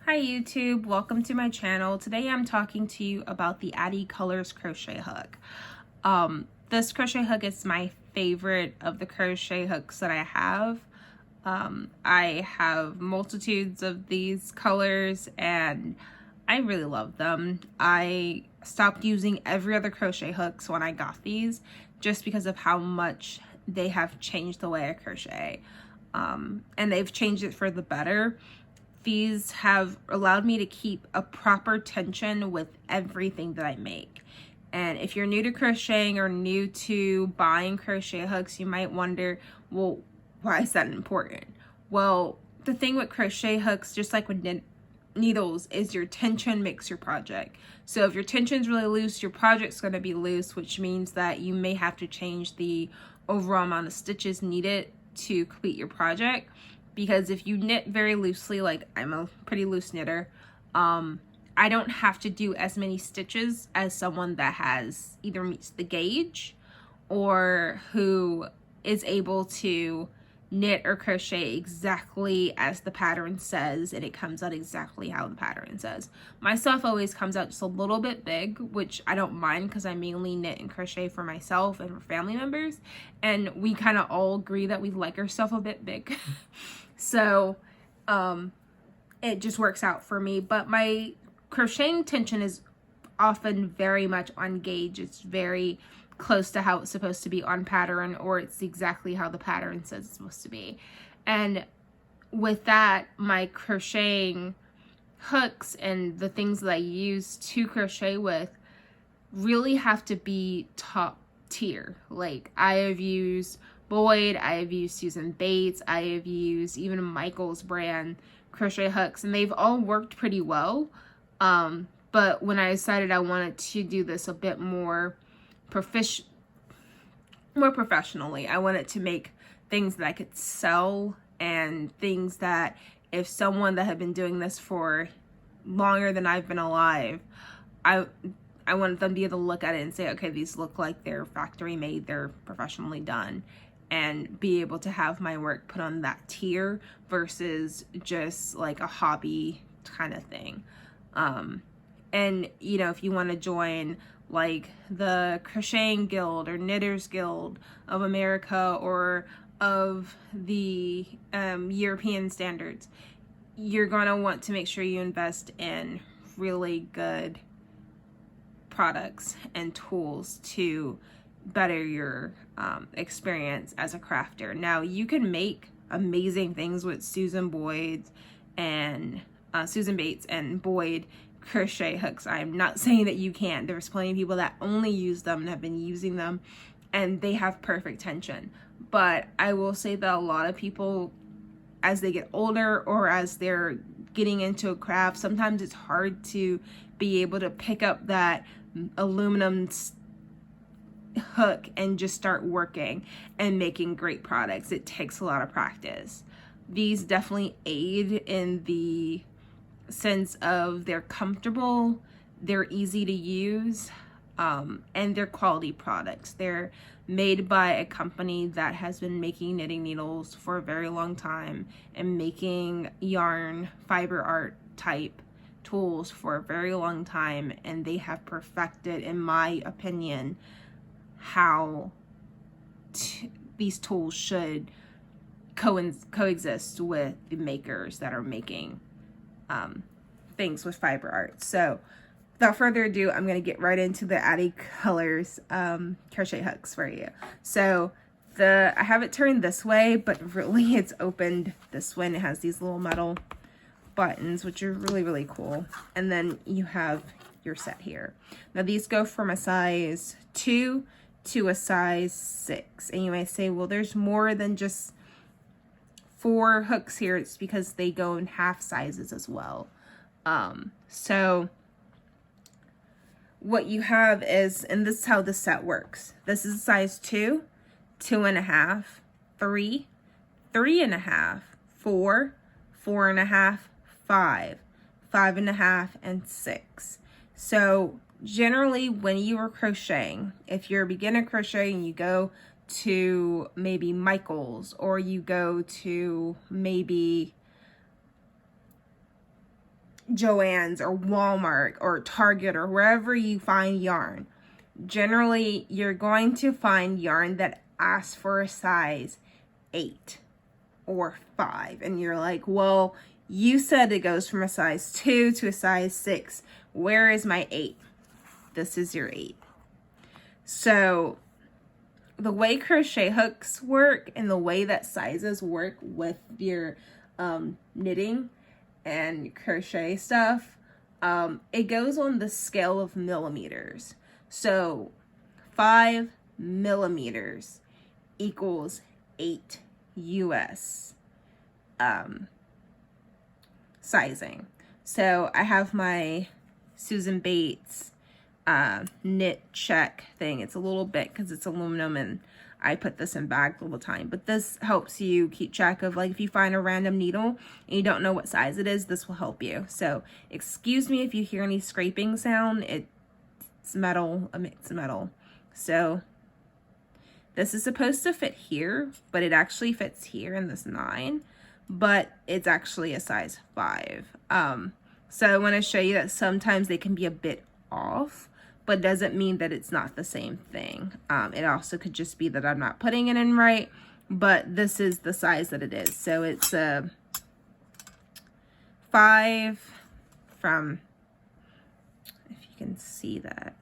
Hi YouTube, welcome to my channel. Today I'm talking to you about the Addi Colors crochet hook. This crochet hook is my favorite of the crochet hooks that I have. I have multitudes of these colors and I really love them. I stopped using every other crochet hooks when I got these just because of how much they have changed the way I crochet. And they've changed it for the better. These have allowed me to keep a proper tension with everything that I make. And if you're new to crocheting or new to buying crochet hooks, you might wonder, well, why is that important? Well, the thing with crochet hooks, just like with needles, is your tension makes your project. So if your tension's really loose, your project's going to be loose, which means that you may have to change the overall amount of stitches needed to complete your project. Because if you knit very loosely, like I'm a pretty loose knitter, I don't have to do as many stitches as someone that has either meets the gauge or who is able to knit or crochet exactly as the pattern says, and it comes out exactly how the pattern says. My stuff always comes out just a little bit big, which I don't mind because I mainly knit and crochet for myself and for family members, and we kind of all agree that we like our stuff a bit big. So it just works out for me. But my crocheting tension is often very much on gauge. It's very close to how it's supposed to be on pattern, or it's exactly how the pattern says it's supposed to be. And with that, my crocheting hooks and the things that I use to crochet with really have to be top tier. Like I have used Boyd, I have used Susan Bates, I have used even Michael's brand crochet hooks, and they've all worked pretty well. But when I decided I wanted to do this a bit more professionally, I wanted to make things that I could sell and things that if someone that had been doing this for longer than I've been alive, I wanted them to be able to look at it and say, okay, these look like they're factory made, they're professionally done, and be able to have my work put on that tier versus just like a hobby kind of thing. And you know, if you want to join like the Crocheting Guild or Knitters Guild of America or of the European standards, you're gonna want to make sure you invest in really good products and tools to better your experience as a crafter. Now you can make amazing things with Susan Bates and Boyd crochet hooks. I'm not saying that you can't. There's plenty of people that only use them and have been using them and they have perfect tension. But I will say that a lot of people, as they get older or as they're getting into a craft, sometimes it's hard to be able to pick up that aluminum hook and just start working and making great products. It takes a lot of practice. These definitely aid in the sense of they're comfortable, they're easy to use, and they're quality products. They're made by a company that has been making knitting needles for a very long time and making yarn fiber art type tools for a very long time, and they have perfected, in my opinion, how these tools should coexist with the makers that are making things with fiber art. So without further ado, I'm going to get right into the Addi Colors crochet hooks for you. So I have it turned this way, but really it's opened this way, and it has these little metal buttons, which are really, really cool. And then you have your set here. Now these go from a size 2 to a size 6. And you might say, well, there's more than just 4 hooks here. It's because they go in half sizes as well. So what you have is, and this is how the set works. This is size 2, 2.5, 3, 3.5, 4, 4.5, 5, 5.5, and 6. So generally when you are crocheting, if you're a beginner crocheting, you go to maybe Michael's or you go to maybe Joann's or Walmart or Target or wherever you find yarn, generally you're going to find yarn that asks for a size 8 or 5. And you're like, well, you said it goes from a size 2 to a size 6. Where is my 8? This is your 8. So the way crochet hooks work and the way that sizes work with your knitting and crochet stuff, it goes on the scale of millimeters. So 5 millimeters equals 8 US sizing. So I have my Susan Bates knit check thing. It's a little bit because it's aluminum and I put this in bags all the time, but this helps you keep track of, like, if you find a random needle and you don't know what size it is, this will help you. So excuse me if you hear any scraping sound. It's metal, it's metal. So this is supposed to fit here, but it actually fits here in this 9, but it's actually a size 5. So I want to show you that sometimes they can be a bit off, but doesn't mean that it's not the same thing. It also could just be that I'm not putting it in right, but this is the size that it is. So it's a 5 from, if you can see that.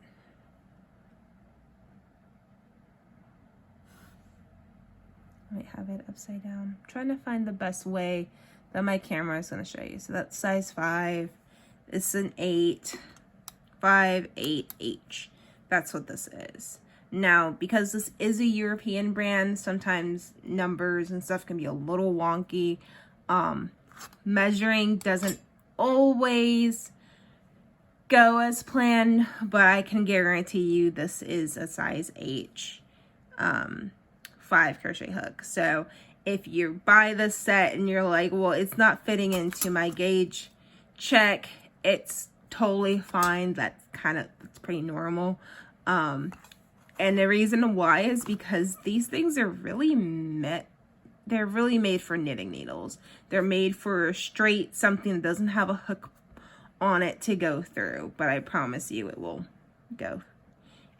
I might have it upside down. I'm trying to find the best way that my camera is going to show you. So that's size 5. It's an 8. 5, 8, H. That's what this is. Now, because this is a European brand, sometimes numbers and stuff can be a little wonky. Measuring doesn't always go as planned, but I can guarantee you this is a size H 5 crochet hook. So if you buy this set and you're like, well, it's not fitting into my gauge, check. It's totally fine. That's pretty normal. And the reason why is because these things are really they're really made for knitting needles. They're made for straight something that doesn't have a hook on it to go through, but I promise you it will go.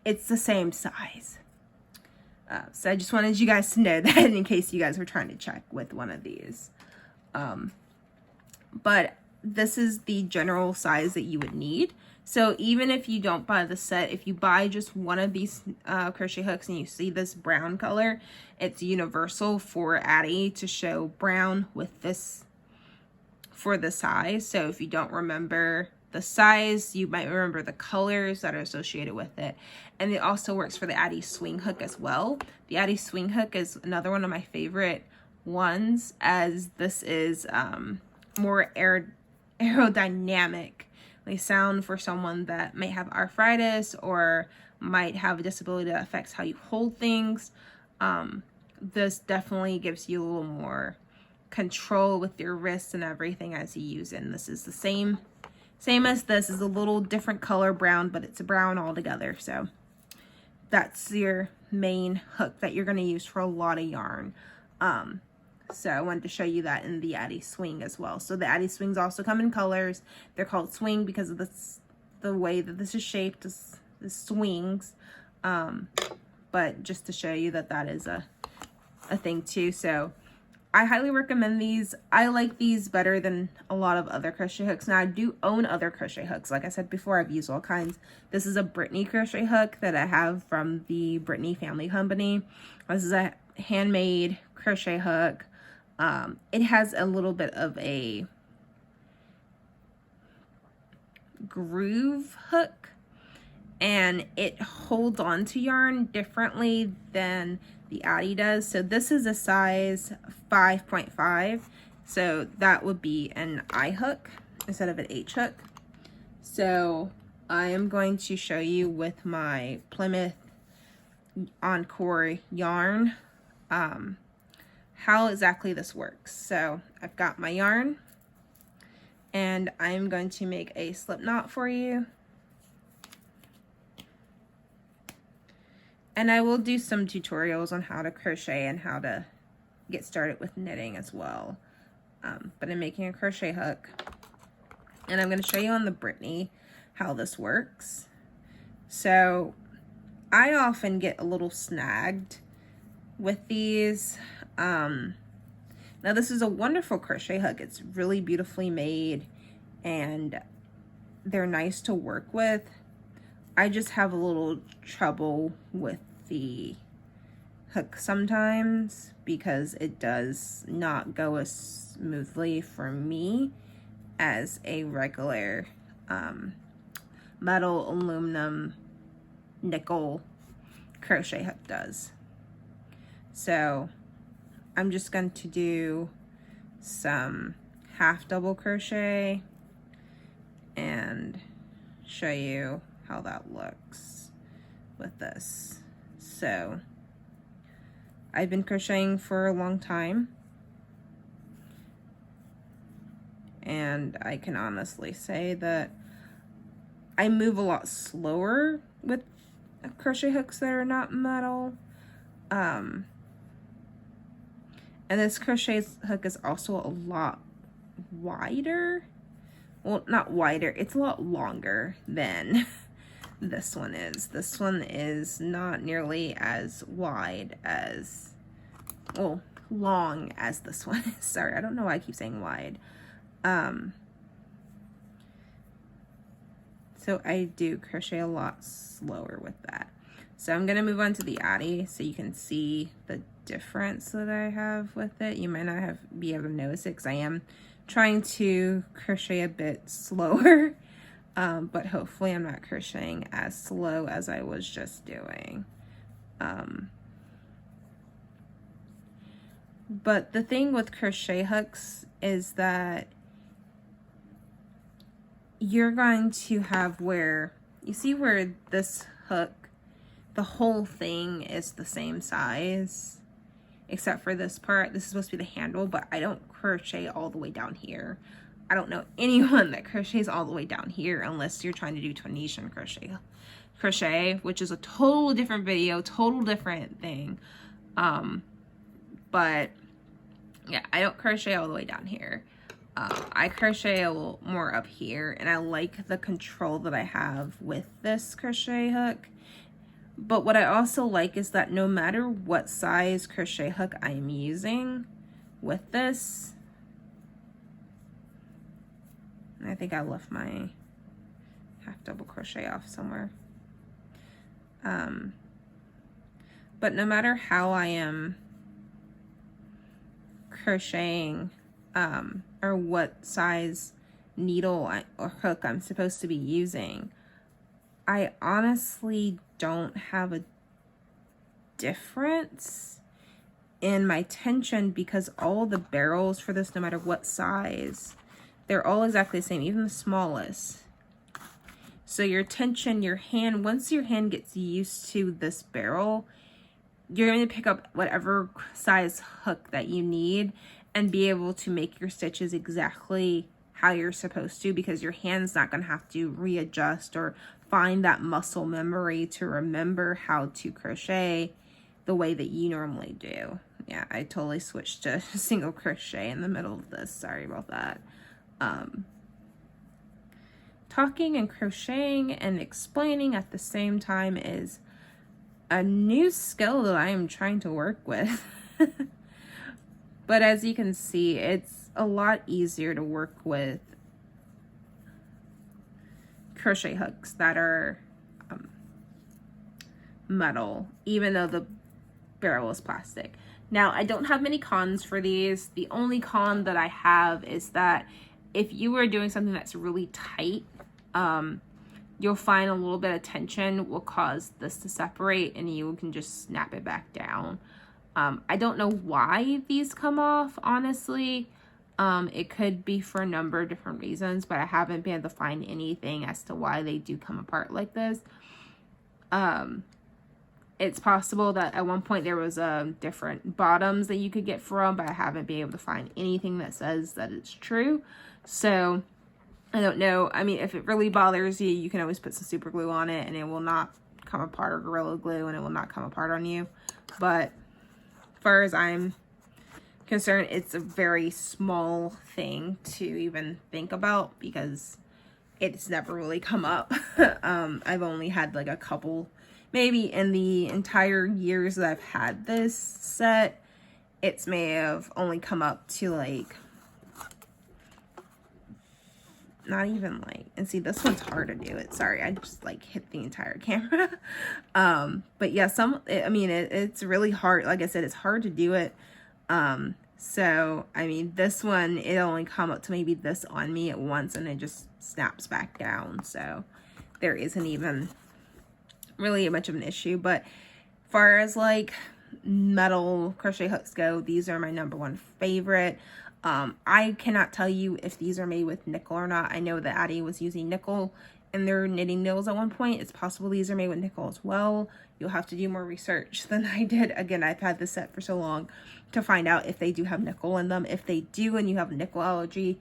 It's the same size. So I just wanted you guys to know that in case you guys were trying to check with one of these. But this is the general size that you would need. So even if you don't buy the set, if you buy just one of these crochet hooks and you see this brown color, it's universal for Addi to show brown with this for the size. So if you don't remember the size, you might remember the colors that are associated with it. And it also works for the Addi swing hook as well. The Addi swing hook is another one of my favorite ones, as this is more aerodynamic sound for someone that may have arthritis or might have a disability that affects how you hold things. This definitely gives you a little more control with your wrists and everything as you use it. And this is the same as this. Is a little different color brown, but it's a brown altogether. So that's your main hook that you're going to use for a lot of yarn. So I wanted to show you that in the Addi swing as well. So the Addi swings also come in colors. They're called swing because of the way that this is shaped, the swings. But just to show you that that is a thing too. So I highly recommend these. I like these better than a lot of other crochet hooks. Now I do own other crochet hooks. Like I said before, I've used all kinds. This is a Brittany crochet hook that I have from the Brittany Family Company. This is a handmade crochet hook. It has a little bit of a groove hook, and it holds on to yarn differently than the Addi does. So this is a size 5.5, so that would be an I hook instead of an H hook. So I am going to show you with my Plymouth Encore yarn how exactly this works. So I've got my yarn and I'm going to make a slip knot for you. And I will do some tutorials on how to crochet and how to get started with knitting as well. But I'm making a crochet hook. And I'm going to show you on the Brittany how this works. So I often get a little snagged with these. Now this is a wonderful crochet hook. It's really beautifully made and they're nice to work with. I just have a little trouble with the hook sometimes because it does not go as smoothly for me as a regular metal, aluminum, nickel crochet hook does. So I'm just going to do some half double crochet and show you how that looks with this. So I've been crocheting for a long time, and I can honestly say that I move a lot slower with crochet hooks that are not metal. And this crochet hook is also a lot wider. Well, not wider, it's a lot longer than this one is. This one is not nearly as wide as, well, long as this one is. Sorry, I don't know why I keep saying wide. So I do crochet a lot slower with that. So I'm gonna move on to the Addi so you can see the difference that I have with it. You might not be able to notice it because I am trying to crochet a bit slower, but hopefully I'm not crocheting as slow as I was just doing. But the thing with crochet hooks is that you're going to have where, you see where this hook, the whole thing is the same size, except for this part. This is supposed to be the handle, but I don't crochet all the way down here. I don't know anyone that crochets all the way down here unless you're trying to do Tunisian crochet, which is a total different video, total different thing. But yeah, I don't crochet all the way down here. I crochet a little more up here, and I like the control that I have with this crochet hook. But what I also like is that no matter what size crochet hook I'm using with this, I think I left my half double crochet off somewhere. But no matter how I am crocheting, or what size needle or hook I'm supposed to be using, I honestly don't have a difference in my tension because all the barrels for this, no matter what size, they're all exactly the same, even the smallest. So your tension, your hand, once your hand gets used to this barrel, you're going to pick up whatever size hook that you need and be able to make your stitches exactly how you're supposed to, because your hand's not going to have to readjust or find that muscle memory to remember how to crochet the way that you normally do. Yeah, I totally switched to single crochet in the middle of this. Sorry about that. Talking and crocheting and explaining at the same time is a new skill that I am trying to work with. But as you can see, it's a lot easier to work with crochet hooks that are metal, even though the barrel is plastic. Now, I don't have many cons for these. The only con that I have is that if you were doing something that's really tight, you'll find a little bit of tension will cause this to separate and you can just snap it back down. I don't know why these come off, honestly. It could be for a number of different reasons, but I haven't been able to find anything as to why they do come apart like this. It's possible that at one point there was different bottoms that you could get from, but I haven't been able to find anything that says that it's true. So I don't know. I mean, if it really bothers you, you can always put some super glue on it and it will not come apart, or Gorilla Glue, and it will not come apart on you. But as far as I'm concerned, it's a very small thing to even think about because it's never really come up. I've only had like a couple, maybe in the entire years that I've had this set, it's may have only come up to like, not even like, and see, this one's hard to do it. Sorry, I just like hit the entire camera. But yeah, I mean, it's really hard. Like I said, it's hard to do it. So, I mean, this one, it only come up to maybe this on me at once and it just snaps back down. So there isn't even really much of an issue. But as far as like metal crochet hooks go, these are my #1 favorite. I cannot tell you if these are made with nickel or not. I know that Addi was using nickel in their knitting needles at one point. It's possible these are made with nickel as well. You'll have to do more research than I did. Again, I've had this set for so long to find out if they do have nickel in them. If they do and you have a nickel allergy,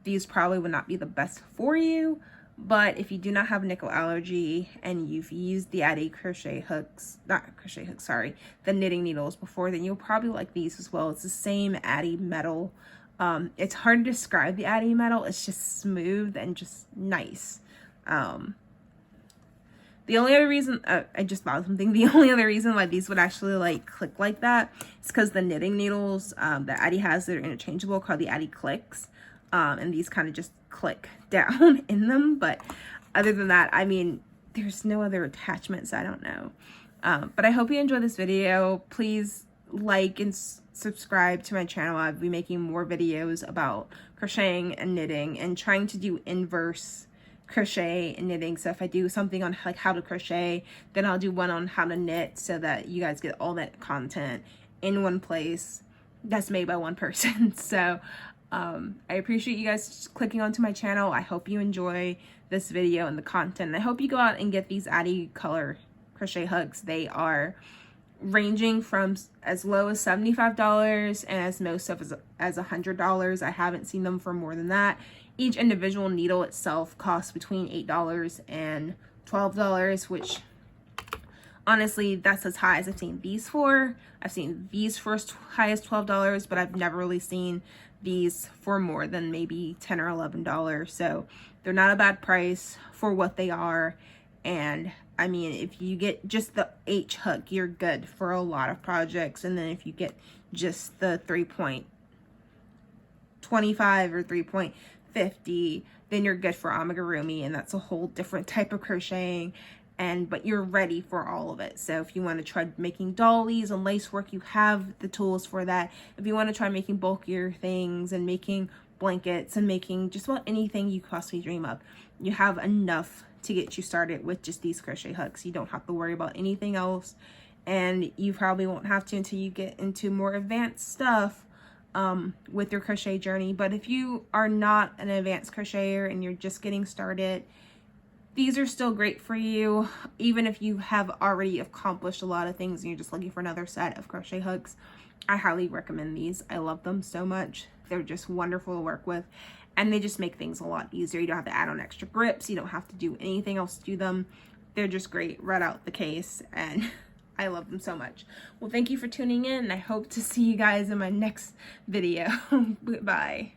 these probably would not be the best for you. But if you do not have a nickel allergy and you've used the Addi crochet hooks, the knitting needles before, then you'll probably like these as well. It's the same Addi metal. It's hard to describe the Addi metal. It's just smooth and just nice. The only other reason, I just thought of something. The only other reason why these would actually like click like that is because the knitting needles that Addi has that are interchangeable called the Addi clicks. And these kind of just click down in them. But other than that, I mean, there's no other attachments. I don't know. But I hope you enjoyed this video. Please like and subscribe to my channel. I'll be making more videos about crocheting and knitting and trying to do inverse crochet and knitting. So if I do something on like how to crochet, then I'll do one on how to knit so that you guys get all that content in one place that's made by one person. So I appreciate you guys clicking onto my channel. I hope you enjoy this video and the content. I hope you go out and get these Addi color crochet hooks. They are ranging from as low as $75 and as most of as $100. I haven't seen them for more than that. Each individual needle itself costs between $8 and $12, which honestly, that's as high as I've seen these for. I've seen these for as high as $12, but I've never really seen these for more than maybe $10 or $11. So they're not a bad price for what they are. And I mean, if you get just the H hook, you're good for a lot of projects. And then if you get just the 3.25 or 3.50, then you're good for amigurumi, and that's a whole different type of crocheting. But you're ready for all of it. So if you want to try making dollies and lace work, you have the tools for that. If you want to try making bulkier things and making blankets and making just about anything you possibly dream of, you have enough to get you started with just these crochet hooks. You don't have to worry about anything else, and you probably won't have to until you get into more advanced stuff with your crochet journey. But if you are not an advanced crocheter and you're just getting started, these are still great for you. Even if you have already accomplished a lot of things and you're just looking for another set of crochet hooks, I highly recommend these. I love them so much. They're just wonderful to work with, and they just make things a lot easier. You don't have to add on extra grips. You don't have to do anything else to do them. They're just great right out the case, and I love them so much. Well, thank you for tuning in, and I hope to see you guys in my next video. Bye.